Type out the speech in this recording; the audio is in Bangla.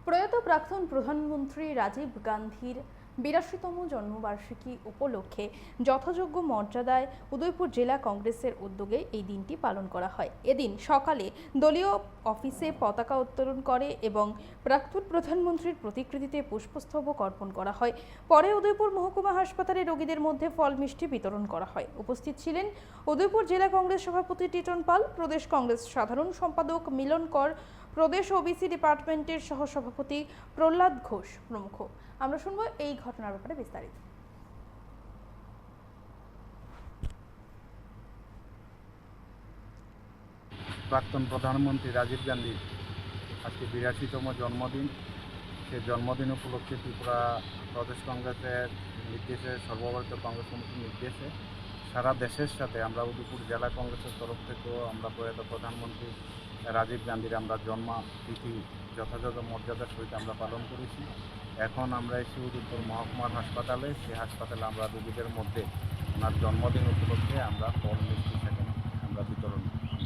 প্রয়াত প্রাক্তন প্রধানমন্ত্রী রাজীব গান্ধীর ৮২তম জন্মবার্ষিকী উপলক্ষে যথাযোগ্য মর্যাদায় উদয়পুর জেলা কংগ্রেসের উদ্যোগে এই দিনটি পালন করা হয়। এদিন সকালে দলীয় অফিসে পতাকা উত্তোলন করে এবং প্রাক্তন প্রধানমন্ত্রীর প্রতিকৃতিতে পুষ্পস্তবক অর্পণ করা হয়। পরে উদয়পুর মহকুমা হাসপাতালে রোগীদের মধ্যে ফল মিষ্টি বিতরণ করা হয়। উপস্থিত ছিলেন উদয়পুর জেলা কংগ্রেস সভাপতি টিটন পাল, প্রদেশ কংগ্রেস সাধারণ সম্পাদক মিলন কর, প্রদেশ ওবিসি ডিপার্টমেন্টের সহসভাপতি প্রহ্লাদ ঘোষ প্রমুখ। আমরা শুনবো এই ঘটনার ব্যাপারে বিস্তারিত। প্রাক্তন প্রধানমন্ত্রী রাজীব গান্ধীর আজকে ৮২তম জন্মদিন। সে জন্মদিন উপলক্ষে ত্রিপুরা প্রদেশ কংগ্রেসের নির্দেশে, সর্বভারতীয় কংগ্রেস কমিটির নির্দেশে সারা দেশের সাথে আমরা উদয়পুর জেলা কংগ্রেসের তরফ থেকেও আমরা প্রয়াত প্রধানমন্ত্রী রাজীব গান্ধীর আমরা জন্মতিথি যথাযথ মর্যাদার সহিত আমরা পালন করেছি। এখন আমরা এসে উদয়পুর মহকুমার হাসপাতালে, সেই হাসপাতালে আমরা রোগীদের মধ্যে ওনার জন্মদিন উপলক্ষে আমরা ফল মিষ্টি সেখানে আমরা বিতরণ